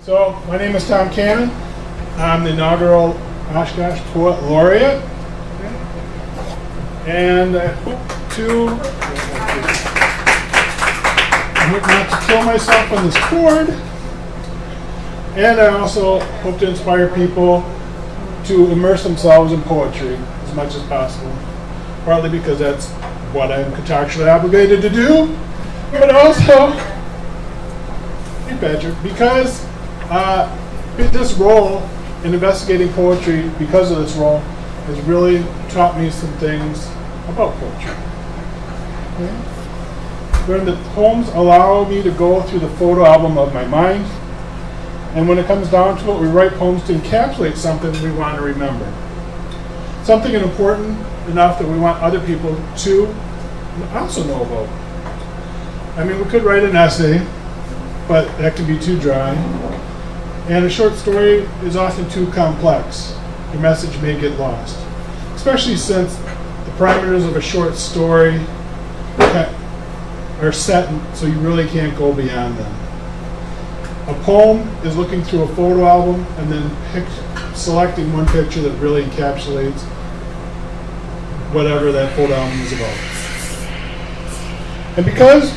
So, my name is Tom Cannon. I'm the inaugural Oshkosh Poet Laureate. And I hope not to kill myself on this cord. And I also hope to inspire people to immerse themselves in poetry as much as possible. Partly because that's what I'm contractually obligated to do, but also, hey Patrick, because this role in investigating poetry, because of this role, has really taught me some things about poetry. Okay? When the poems allow me to go through the photo album of my mind, and when it comes down to it, we write poems to encapsulate something we want to remember. Something important enough that we want other people to also know about. I mean, we could write an essay, but that can be too dry. And a short story is often too complex. Your message may get lost, especially since the parameters of a short story are set, so you really can't go beyond them. A poem is looking through a photo album and then selecting one picture that really encapsulates whatever that photo album is about. And because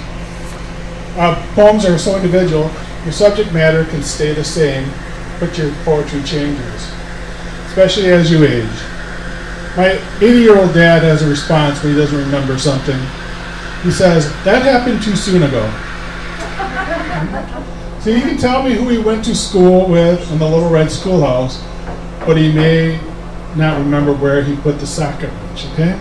poems are so individual, your subject matter can stay the same, but your poetry changes, especially as you age. My 80-year-old dad has a response when he doesn't remember something. He says, "That happened too soon ago." So he can tell me who he went to school with in the Little Red Schoolhouse, but he may not remember where he put the socket wrench, okay?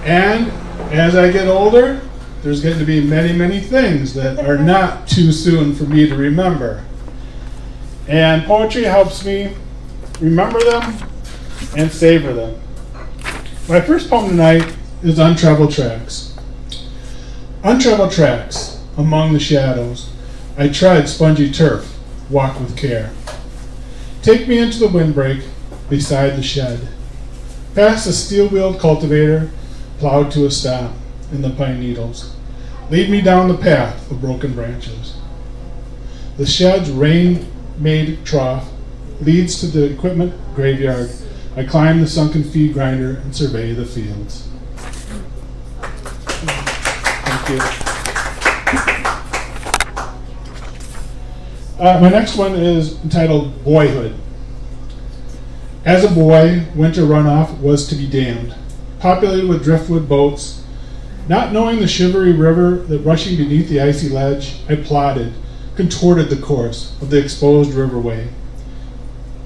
And as I get older, there's going to be many, many things that are not too soon for me to remember. And poetry helps me remember them and savor them. My first poem tonight is Untraveled Tracks. Untraveled tracks, among the shadows, I tread spongy turf, walk with care. Take me into the windbreak beside the shed, past the steel-wheeled cultivator, plowed to a stop in the pine needles. Lead me down the path of broken branches. The shed's rain-made trough leads to the equipment graveyard. I climb the sunken feed grinder and survey the fields. Thank you. My next one is entitled Boyhood. As a boy, winter runoff was to be damned, populated with driftwood boats. Not knowing the shivery river that rushing beneath the icy ledge, I plodded, contorted the course of the exposed riverway.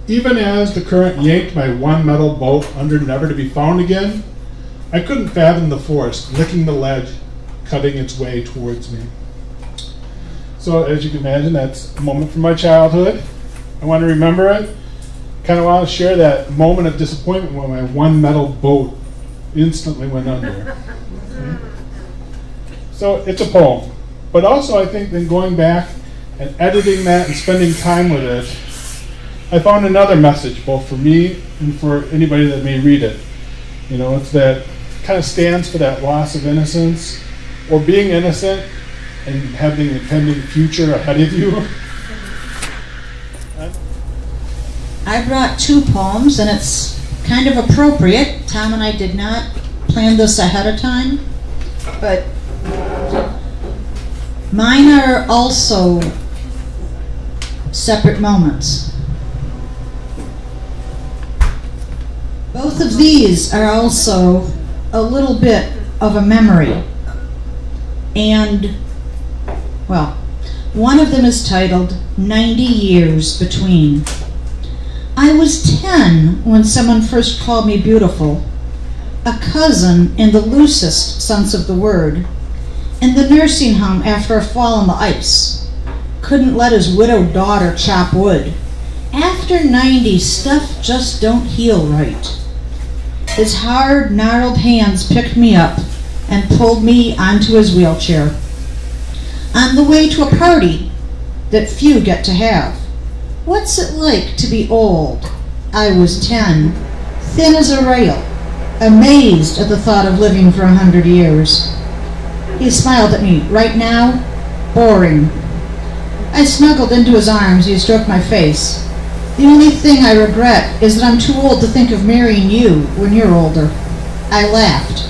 Even as the current yanked my one metal boat under never to be found again, I couldn't fathom the force licking the ledge, cutting its way towards me. So as you can imagine, that's a moment from my childhood. I want to remember it. Kind of want to share that moment of disappointment when my one metal boat instantly went under. Okay? So it's a poem. But also I think then going back and editing that and spending time with it, I found another message both for me and for anybody that may read it. You know, it's that kind of stands for that loss of innocence or being innocent and having a pending future ahead of you. I brought two poems, and it's kind of appropriate. Tom and I did not plan this ahead of time, but mine are also separate moments. Both of these are also a little bit of a memory. And, well, one of them is titled 90 Years Between. I was 10 when someone first called me beautiful, a cousin in the loosest sense of the word, in the nursing home after a fall on the ice, couldn't let his widowed daughter chop wood. After 90, stuff just don't heal right. His hard, gnarled hands picked me up and pulled me onto his wheelchair. On the way to a party that few get to have. What's it like to be old? I was 10, thin as a rail, amazed at the thought of living for 100 years. He smiled at me. Right now, boring. I snuggled into his arms. He stroked my face. The only thing I regret is that I'm too old to think of marrying you when you're older. I laughed.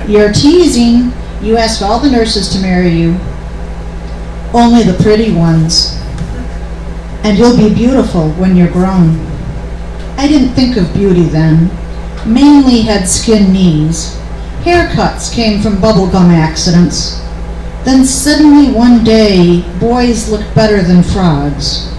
You're teasing. You ask all the nurses to marry you. Only the pretty ones. And you'll be beautiful when you're grown. I didn't think of beauty then. Mainly had skin knees. Haircuts came from bubblegum accidents. Then suddenly one day, boys looked better than frogs.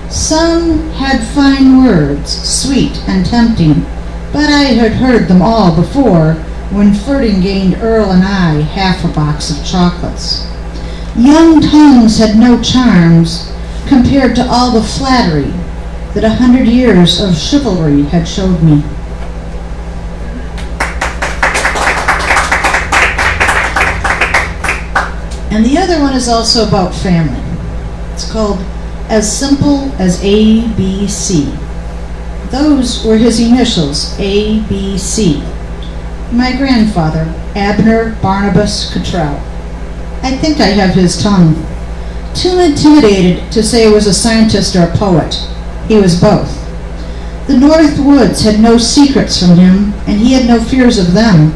Some had fine words, sweet and tempting, but I had heard them all before when flirting gained Earl and I half a box of chocolates. Young tongues had no charms compared to all the flattery that 100 years of chivalry had showed me. And the other one is also about family. It's called As Simple as ABC. Those were his initials, ABC. My grandfather, Abner Barnabas Cottrell. I think I have his tongue. Too intimidated to say he was a scientist or a poet. He was both. The North Woods had no secrets from him, and he had no fears of them.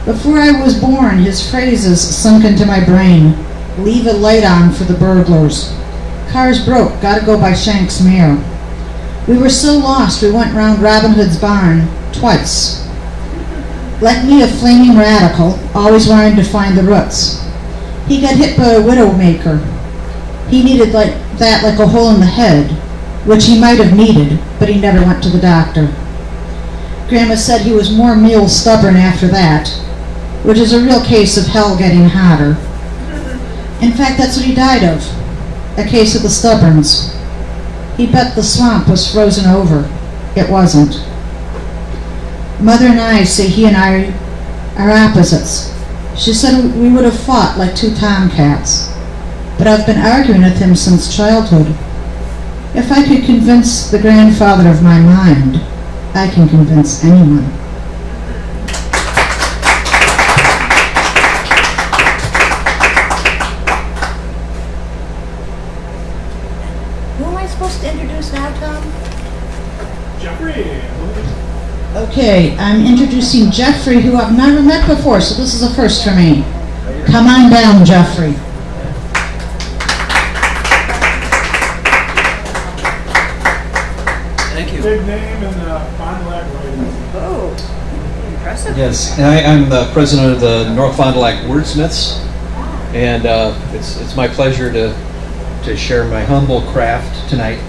Before I was born, his phrases sunk into my brain. Leave a light on for the burglars. Cars broke, gotta go by Shank's mare. We were so lost we went round Robin Hood's barn twice. Like me, a flaming radical, always wanting to find the roots. He got hit by a widowmaker. He needed like a hole in the head, which he might have needed, but he never went to the doctor. Grandma said he was more meal stubborn after that, which is a real case of hell getting hotter. In fact, that's what he died of, a case of the stubborns. He bet the swamp was frozen over. It wasn't. Mother and I say he and I are opposites. She said we would have fought like two tomcats, but I've been arguing with him since childhood. If I could convince the grandfather of my mind, I can convince anyone. Who am I supposed to introduce now, Tom? Jeffrey. Okay, I'm introducing Jeffrey, who I've never met before, so this is a first for me. Come on down, Jeffrey. Thank you. Big name in the Fond du Lac writing. Oh, impressive. Yes, and I'm the president of the North Fond du Lac Wordsmiths, and it's my pleasure to share my humble craft tonight.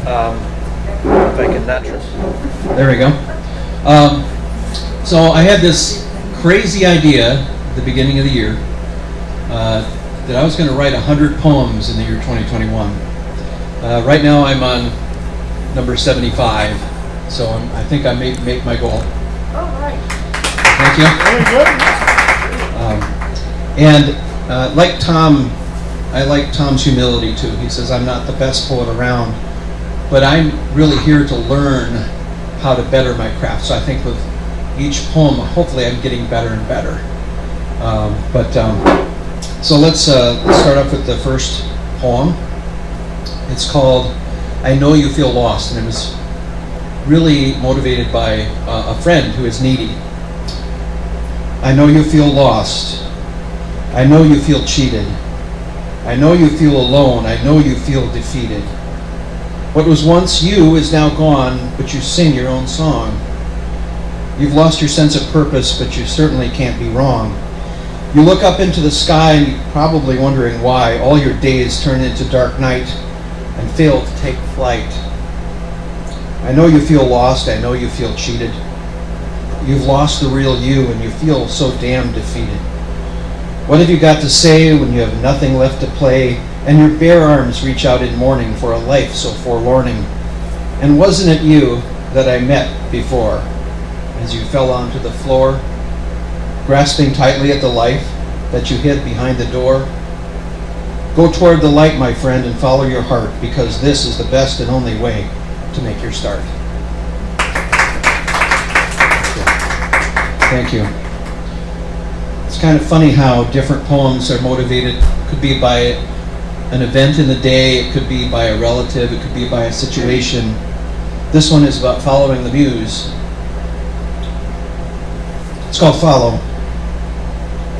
If I can not trust. There we go. So I had this crazy idea at the beginning of the year that I was going to write 100 poems in the year 2021. Right now I'm on number 75, so I think I may make my goal. All right. Thank you. Very good. And like Tom, I like Tom's humility too. He says, I'm not the best poet around, but I'm really here to learn how to better my craft. So I think with each poem, hopefully I'm getting better and better. So let's start off with the first poem. It's called I Know You Feel Lost, and it was really motivated by a friend who is needy. I know you feel lost. I know you feel cheated. I know you feel alone. I know you feel defeated. What was once you is now gone, but you sing your own song. You've lost your sense of purpose, but you certainly can't be wrong. You look up into the sky and you're probably wondering why all your days turn into dark night and fail to take flight. I know you feel lost. I know you feel cheated. You've lost the real you and you feel so damn defeated. What have you got to say when you have nothing left to play and your bare arms reach out in mourning for a life so forlorning? And wasn't it you that I met before as you fell onto the floor, grasping tightly at the life that you hid behind the door? Go toward the light, my friend, and follow your heart, because this is the best and only way to make your start. Thank you. It's kind of funny how different poems are motivated. Could be by an event in the day, it could be by a relative, it could be by a situation. This one is about following the muse. It's called Follow.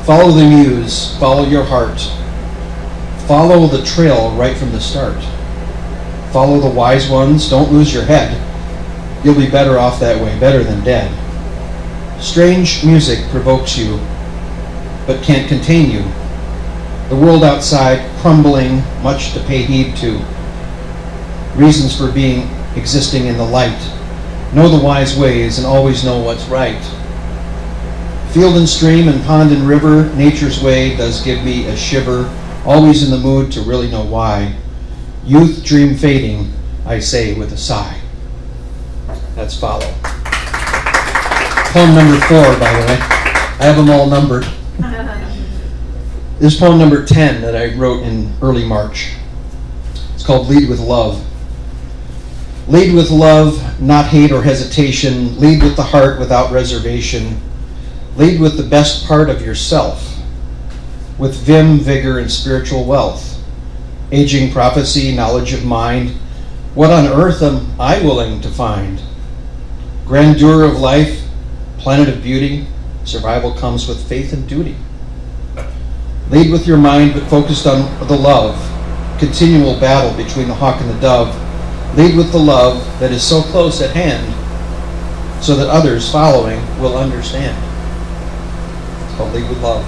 Follow the muse, follow your heart. Follow the trail right from the start. Follow the wise ones, don't lose your head. You'll be better off that way, better than dead. Strange music provokes you, but can't contain you. The world outside crumbling, much to pay heed to. Reasons for being existing in the light. Know the wise ways and always know what's right. Field and stream and pond and river, nature's way does give me a shiver. Always in the mood to really know why. Youth dream fading, I say with a sigh. That's Follow. Poem number 4, by the way. I have them all numbered. This is poem number 10 that I wrote in early March. It's called Lead with Love. Lead with love, not hate or hesitation. Lead with the heart without reservation. Lead with the best part of yourself, with vim, vigor, and spiritual wealth. Aging prophecy, knowledge of mind. What on earth am I willing to find? Grandeur of life, planet of beauty. Survival comes with faith and duty. Lead with your mind, but focused on the love. Continual battle between the hawk and the dove. Lead with the love that is so close at hand, so that others following will understand. It's called Lead with Love.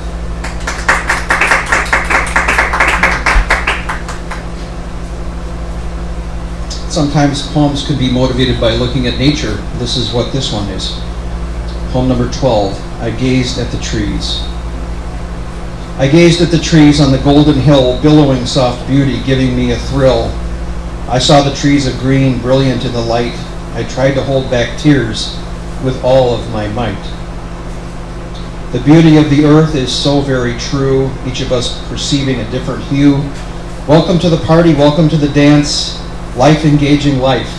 Sometimes poems could be motivated by looking at nature. This is what this one is. Poem number 12, I gazed at the trees. I gazed at the trees on the golden hill, billowing soft beauty, giving me a thrill. I saw the trees of green, brilliant in the light. I tried to hold back tears with all of my might. The beauty of the earth is so very true, each of us perceiving a different hue. Welcome to the party, welcome to the dance. Life engaging life,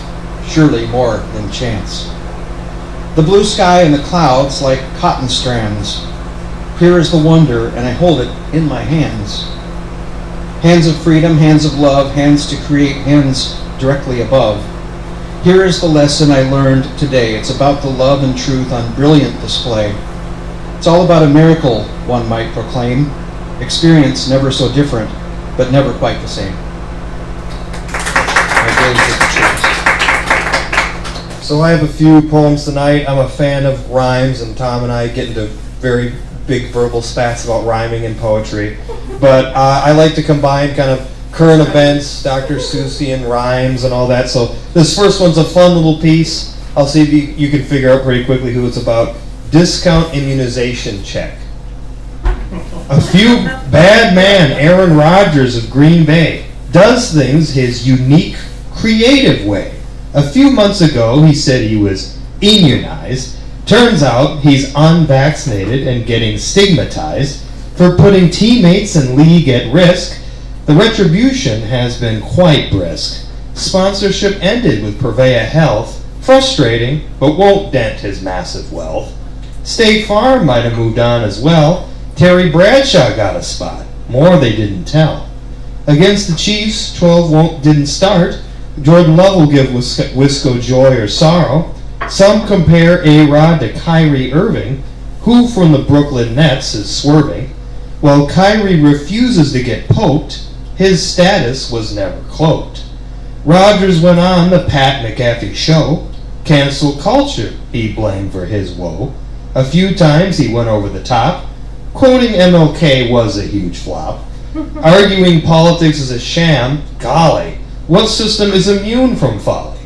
surely more than chance. The blue sky and the clouds like cotton strands. Here is the wonder, and I hold it in my hands. Hands of freedom, hands of love, hands to create, hands directly above. Here is the lesson I learned today. It's about the love and truth on brilliant display. It's all about a miracle, one might proclaim. Experience never so different, but never quite the same. So I have a few poems tonight. I'm a fan of rhymes, and Tom and I get into very big verbal spats about rhyming and poetry. But I like to combine kind of current events, Dr. Seussian rhymes and all that. So this first one's a fun little piece. I'll see if you can figure out pretty quickly who it's about. Discount immunization check. A few bad man, Aaron Rodgers of Green Bay, does things his unique, creative way. A few months ago, he said he was immunized. Turns out he's unvaccinated and getting stigmatized for putting teammates and league at risk. The retribution has been quite brisk. Sponsorship ended with Purveya Health. Frustrating, but won't dent his massive wealth. State Farm might have moved on as well. Terry Bradshaw got a spot. More they didn't tell. Against the Chiefs, 12 didn't start. Jordan Love will give Wisco joy or sorrow. Some compare A-Rod to Kyrie Irving, who from the Brooklyn Nets is swerving. While Kyrie refuses to get poked, his status was never cloaked. Rodgers went on the Pat McAfee show. Cancel culture he blamed for his woe. A few times he went over the top. Quoting MLK was a huge flop. Arguing politics is a sham, golly, what system is immune from folly?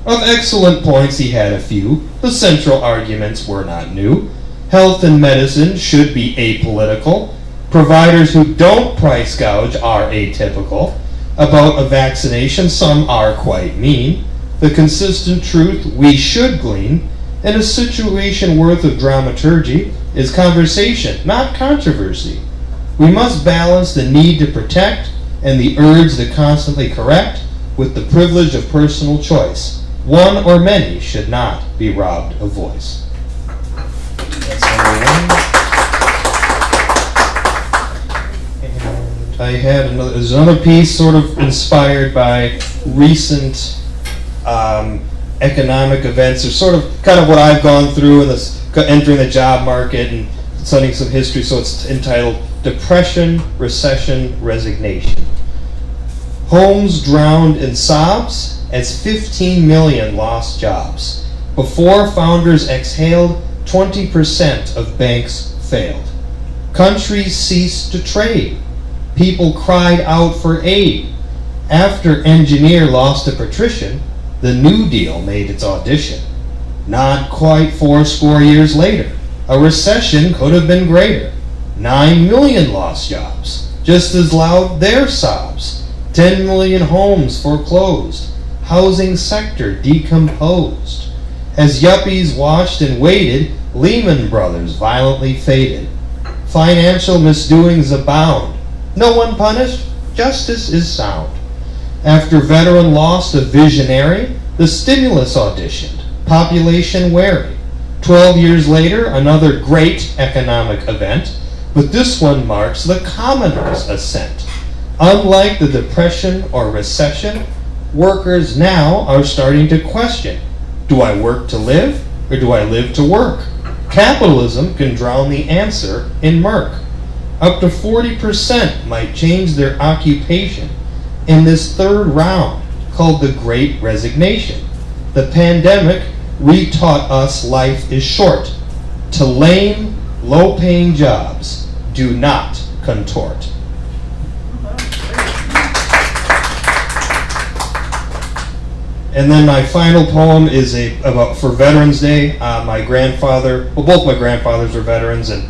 Of excellent points he had a few. The central arguments were not new. Health and medicine should be apolitical. Providers who don't price gouge are atypical. About a vaccination, some are quite mean. The consistent truth we should glean in a situation worth of dramaturgy is conversation, not controversy. We must balance the need to protect and the urge to constantly correct with the privilege of personal choice. One or many should not be robbed of voice. That's number one. And there's another piece sort of inspired by recent economic events, or sort of kind of what I've gone through in this entering the job market and studying some history. So it's entitled Depression, Recession, Resignation. Homes drowned in sobs as 15 million lost jobs. Before founders exhaled, 20% of banks failed. Countries ceased to trade. People cried out for aid. After engineer lost to patrician, the New Deal made its audition. Not quite 80 years later, a recession could have been greater. 9 million lost jobs, just as loud their sobs. 10 million homes foreclosed, housing sector decomposed. As yuppies watched and waited, Lehman Brothers violently faded. Financial misdoings abound. No one punished, justice is sound. After veteran lost a visionary, the stimulus auditioned, population wary. 12 years later, another great economic event, but this one marks the commoner's ascent. Unlike the Depression or Recession, workers now are starting to question, do I work to live, or do I live to work? Capitalism can drown the answer in murk. Up to 40% might change their occupation in this third round called the Great Resignation. The pandemic retaught us life is short. To lame, low-paying jobs, do not contort. And then my final poem is about for Veterans Day. My grandfather, well, both my grandfathers are veterans, and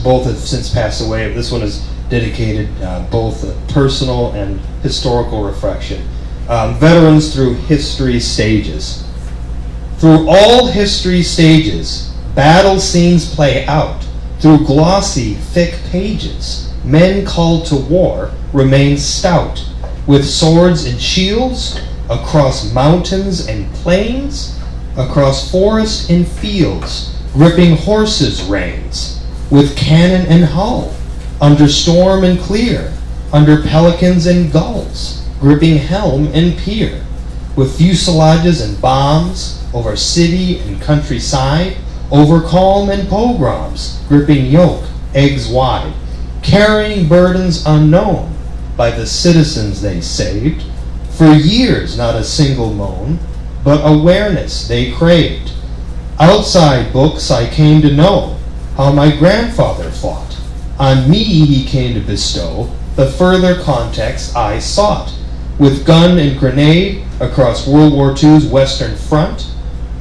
both have since passed away. This one is dedicated both personal and historical reflection. Veterans through history stages. Through all history stages, battle scenes play out. Through glossy, thick pages, men called to war remain stout, with swords and shields, across mountains and plains, across forests and fields, gripping horses' reins, with cannon and hull, under storm and clear, under pelicans and gulls, gripping helm and pier, with fuselages and bombs, over city and countryside, over calm and pogroms, gripping yoke, eggs wide, carrying burdens unknown by the citizens they saved. For years, not a single moan, but awareness they craved. Outside books I came to know how my grandfather fought. On me he came to bestow the further context I sought. With gun and grenade across World War II's Western Front,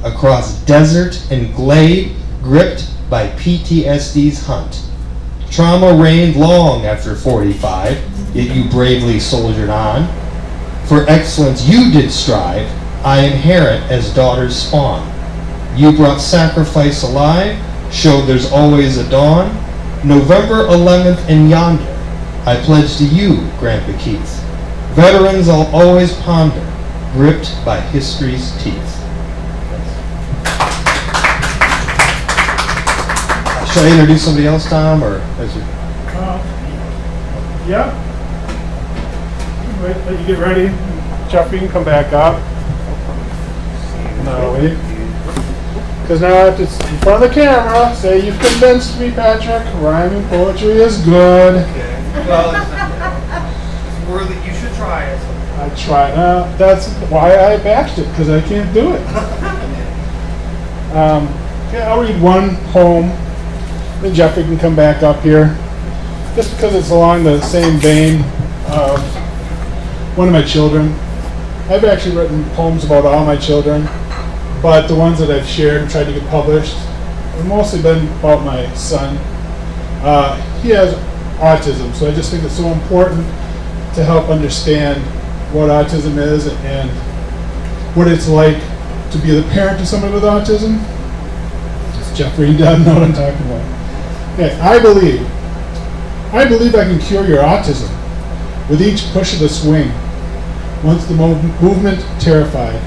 across desert and glade, gripped by PTSD's hunt. Trauma reigned long after 45, yet you bravely soldiered on. For excellence you did strive, I inherit as daughters spawn. You brought sacrifice alive, showed there's always a dawn. November 11th in yonder, I pledge to you, Grandpa Keith. Veterans I'll always ponder, gripped by history's teeth. Should I introduce somebody else, Tom, or as you? Yeah. Wait, let you get ready. Jeffrey can come back up. No, wait. Because now I have to, in front of the camera, say you've convinced me, Patrick. Rhyming poetry is good. Okay. Well, it's worth it. You should try it. I try. That's why I bashed it, because I can't do it. Okay, I'll read one poem. Then Jeffrey can come back up here. Just because it's along the same vein of one of my children. I've actually written poems about all my children, but the ones that I've shared and tried to get published have mostly been about my son. He has autism, so I just think it's so important to help understand what autism is and what it's like to be the parent of somebody with autism. Jeffrey doesn't know what I'm talking about. Okay, I believe I can cure your autism with each push of the swing. Once the movement terrified,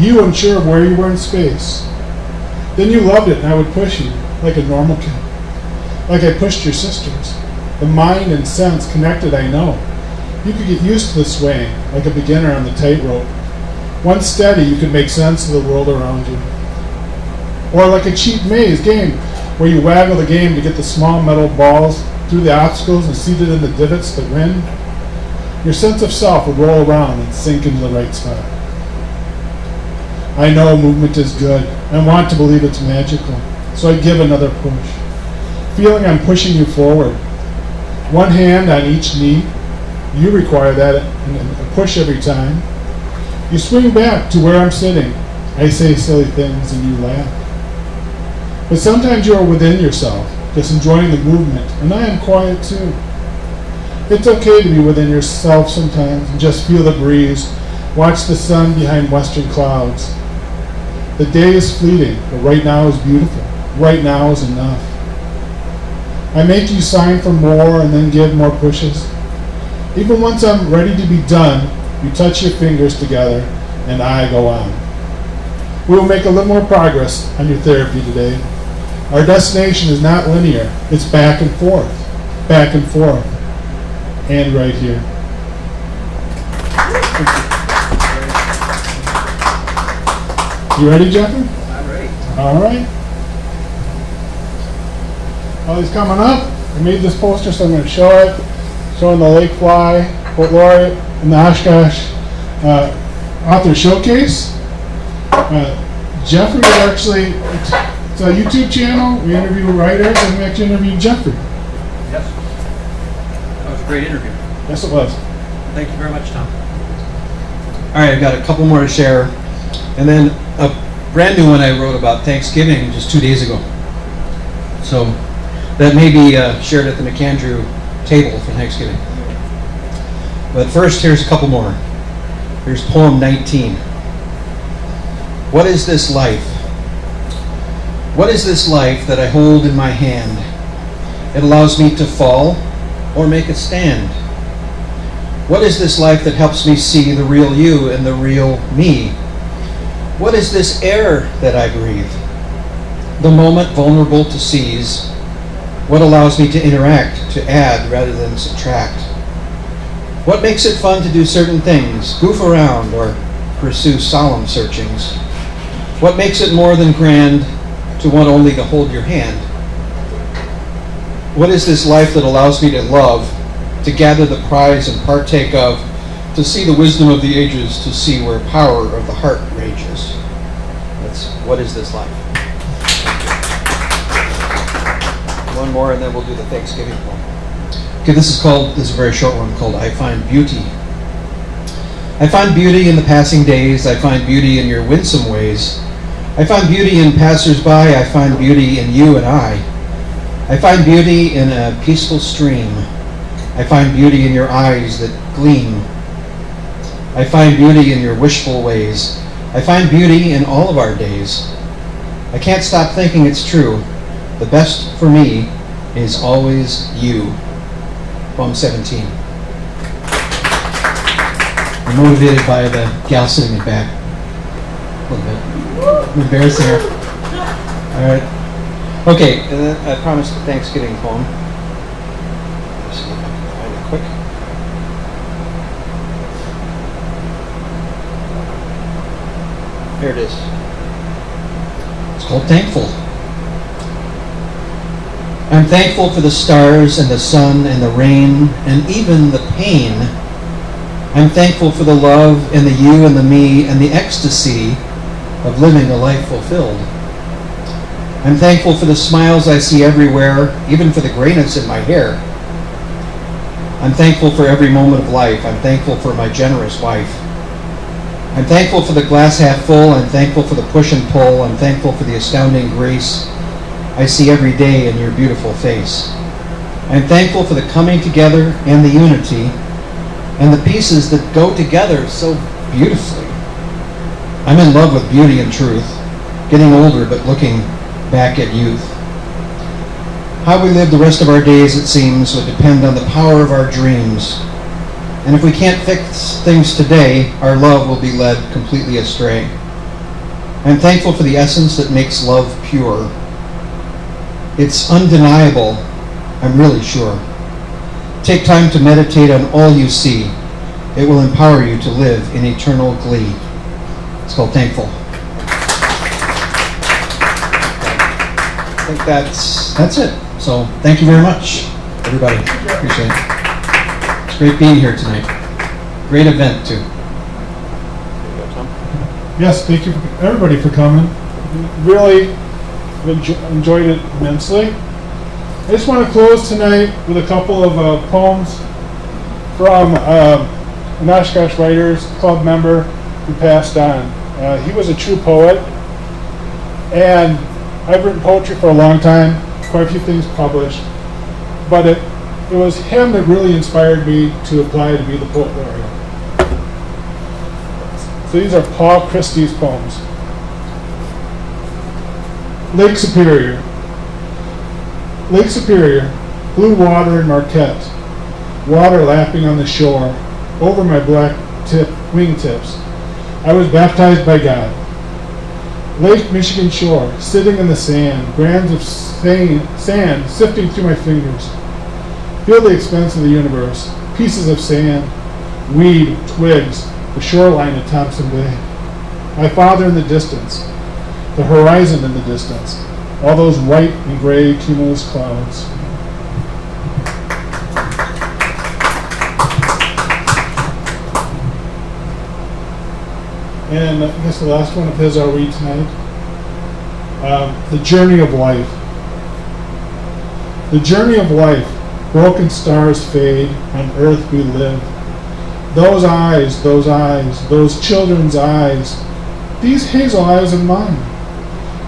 you unsure of where you were in space. Then you loved it and I would push you like a normal kid. Like I pushed your sisters, the mind and sense connected, I know. You could get used to the swaying, like a beginner on the tightrope. Once steady, you could make sense of the world around you. Or like a cheap maze game, where you waggle the game to get the small metal balls through the obstacles and seated in the divots that win. Your sense of self would roll around and sink into the right spot. I know movement is good. I want to believe it's magical. So I give another push, feeling I'm pushing you forward. One hand on each knee. You require that and a push every time. You swing back to where I'm sitting. I say silly things and you laugh. But sometimes you are within yourself, just enjoying the movement, and I am quiet too. It's okay to be within yourself sometimes and just feel the breeze, watch the sun behind western clouds. The day is fleeting, but right now is beautiful. Right now is enough. I make you sign for more and then give more pushes. Even once I'm ready to be done, you touch your fingers together and I go on. We will make a little more progress on your therapy today. Our destination is not linear. It's back and forth, and right here. You ready, Jeffrey? I'm ready. All right. Well, he's coming up. I made this poster, so I'm going to show it. Showing the Lake Fly, Poet Laureate, and the Oshkosh Author Showcase. Jeffrey actually, it's a YouTube channel. We interview writers, and we actually interviewed Jeffrey. Yes. That was a great interview. Yes, it was. Thank you very much, Tom. All right, I've got a couple more to share. And then a brand new one I wrote about Thanksgiving just 2 days ago. So that may be shared at the McAndrew table for Thanksgiving. But first, here's a couple more. Here's poem 19. What is this life? What is this life that I hold in my hand? It allows me to fall or make a stand. What is this life that helps me see the real you and the real me? What is this air that I breathe? The moment vulnerable to seize. What allows me to interact, to add rather than subtract? What makes it fun to do certain things, goof around or pursue solemn searchings? What makes it more than grand to want only to hold your hand? What is this life that allows me to love, to gather the prize and partake of, to see the wisdom of the ages, to see where power of the heart rages? That's what is this life? One more and then we'll do the Thanksgiving poem. Okay, this is a very short one called I Find Beauty. I find beauty in the passing days. I find beauty in your winsome ways. I find beauty in passers-by. I find beauty in you and I. I find beauty in a peaceful stream. I find beauty in your eyes that gleam. I find beauty in your wishful ways. I find beauty in all of our days. I can't stop thinking it's true. The best for me is always you. Poem 17. I'm motivated by the gal sitting in the back. A little bit. I'm embarrassing her. All right. Okay, and then I promised a Thanksgiving poem. Let's see if I can find it quick. Here it is. It's called Thankful. I'm thankful for the stars and the sun and the rain and even the pain. I'm thankful for the love and the you and the me and the ecstasy of living a life fulfilled. I'm thankful for the smiles I see everywhere, even for the grayness in my hair. I'm thankful for every moment of life. I'm thankful for my generous wife. I'm thankful for the glass half full. I'm thankful for the push and pull. I'm thankful for the astounding grace I see every day in your beautiful face. I'm thankful for the coming together and the unity and the pieces that go together so beautifully. I'm in love with beauty and truth, getting older but looking back at youth. How we live the rest of our days, it seems, would depend on the power of our dreams. And if we can't fix things today, our love will be led completely astray. I'm thankful for the essence that makes love pure. It's undeniable, I'm really sure. Take time to meditate on all you see. It will empower you to live in eternal glee. It's called Thankful. I think that's it. So thank you very much, everybody. Appreciate it. It's great being here tonight. Great event too. Yes, thank you everybody for coming. Really enjoyed it immensely. I just want to close tonight with a couple of poems from an Oshkosh Writers Club member who passed on. He was a true poet, and I've written poetry for a long time, quite a few things published, but it was him that really inspired me to apply to be the poet laureate. So these are Paul Christie's poems. Lake Superior. Lake Superior, blue water in Marquette, water lapping on the shore, over my black wingtips. I was baptized by God. Lake Michigan shore, sitting in the sand, grains of sand sifting through my fingers. Feel the expanse of the universe, pieces of sand, weed, twigs, the shoreline of Thompson Bay. My father in the distance, the horizon in the distance, all those white and gray cumulus clouds. And I guess the last one of his I'll read tonight. The Journey of Life. The journey of life, broken stars fade, on earth we live. Those eyes, those children's eyes, these hazel eyes of mine.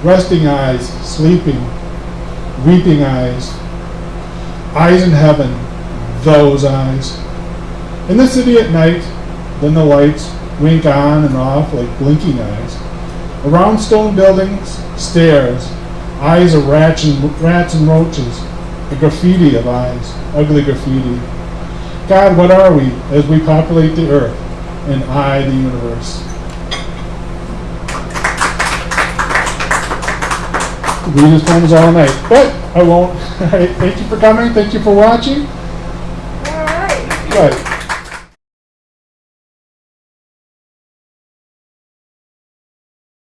Resting eyes, sleeping, weeping eyes. Eyes in heaven, those eyes. In the city at night, then the lights wink on and off like blinking eyes. Around stone buildings, stairs, eyes of rats and roaches, a graffiti of eyes, ugly graffiti. God, what are we as we populate the earth and I the universe? Read his poems all night, but I won't. All right, thank you for coming. Thank you for watching. All right. Good.